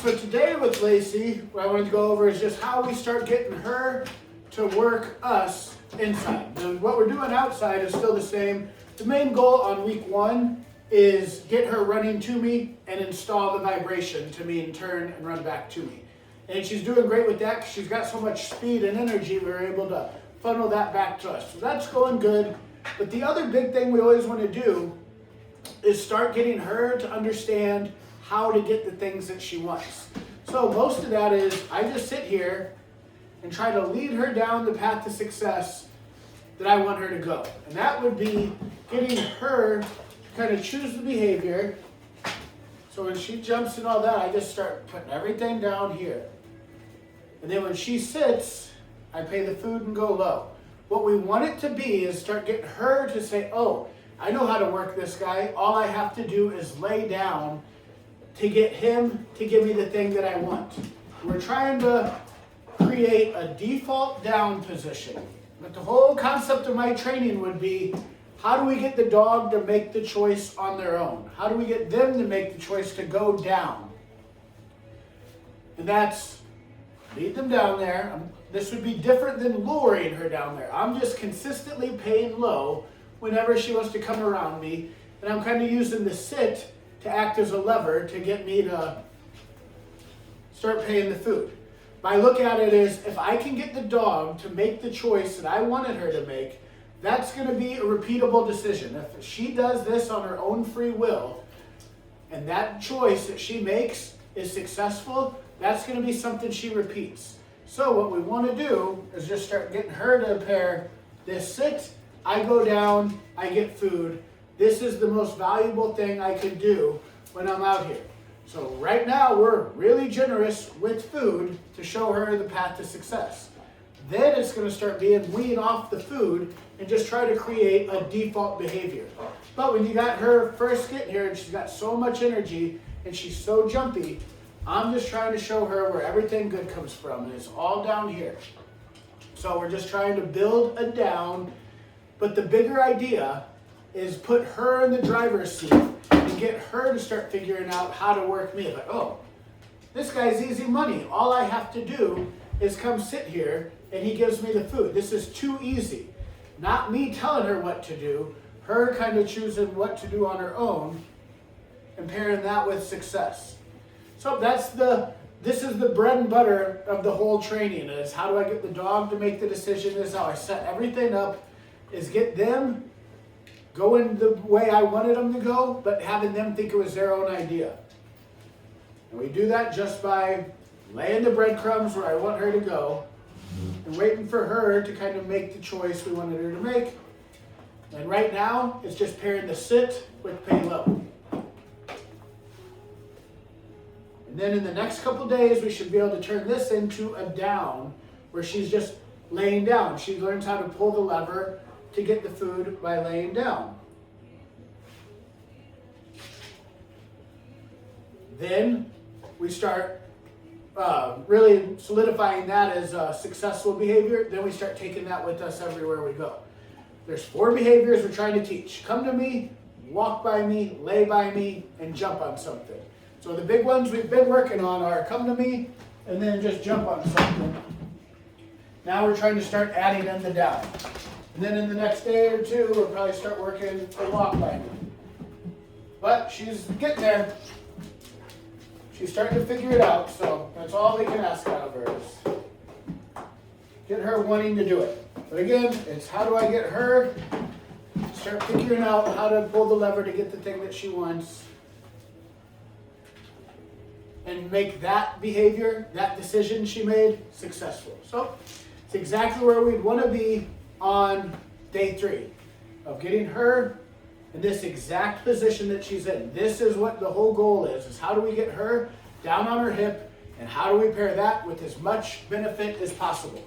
So today with Laycie, what I wanted to go over is just how we start getting her to work us inside. And what we're doing outside is still the same. The main goal on week 1 is get her running to me and install the vibration to me and turn and run back to me. And she's doing great with that because she's got so much speed and energy, we're able to funnel that back to us. So that's going good. But the other big thing we always want to do is start getting her to understand how to get the things that she wants. So most of that is I just sit here and try to lead her down the path to success that I want her to go. And that would be getting her to kind of choose the behavior. So when she jumps and all that, I just start putting everything down here. And then when she sits, I pay the food and go low. What we want it to be is start getting her to say, oh, I know how to work this guy. All I have to do is lay down to get him to give me the thing that I want. We're trying to create a default down position. But the whole concept of my training would be, how do we get the dog to make the choice on their own? How do we get them to make the choice to go down? And that's, lead them down there. This would be different than luring her down there. I'm just consistently paying low whenever she wants to come around me. And I'm kind of using the sit to act as a lever to get me to start paying the food. My look at it is, if I can get the dog to make the choice that I wanted her to make, that's going to be a repeatable decision. If she does this on her own free will, and that choice that she makes is successful, that's going to be something she repeats. So what we want to do is just start getting her to pair this sit, I go down, I get food. This is the most valuable thing I can do when I'm out here. So right now we're really generous with food to show her the path to success. Then it's going to start being wean off the food and just try to create a default behavior. But when you got her first getting here and she's got so much energy and she's so jumpy, I'm just trying to show her where everything good comes from, and it's all down here. So we're just trying to build a down, but the bigger idea is put her in the driver's seat and get her to start figuring out how to work me. Like, oh, this guy's easy money. All I have to do is come sit here and he gives me the food. This is too easy. Not me telling her what to do, her kind of choosing what to do on her own and pairing that with success. So this is the bread and butter of the whole training, is how do I get the dog to make the decision, is how I set everything up, is get them going the way I wanted them to go, but having them think it was their own idea. And we do that just by laying the breadcrumbs where I want her to go and waiting for her to kind of make the choice we wanted her to make. And right now, it's just pairing the sit with pay low. And then in the next couple days, we should be able to turn this into a down where she's just laying down. She learns how to pull the lever to get the food by laying down. Then we start really solidifying that as a successful behavior. Then we start taking that with us everywhere we go. There's 4 behaviors we're trying to teach. Come to me, walk by me, lay by me, and jump on something. So the big ones we've been working on are come to me and then just jump on something. Now we're trying to start adding in the down. And then in the next day or two, we'll probably start working the walk by me. But she's getting there. She's starting to figure it out, so that's all we can ask out of her is get her wanting to do it. But again, it's how do I get her to start figuring out how to pull the lever to get the thing that she wants and make that behavior, that decision she made, successful. So it's exactly where we'd want to be on day 3 of getting her in this exact position that she's in. This is what the whole goal is how do we get her down on her hip and how do we pair that with as much benefit as possible.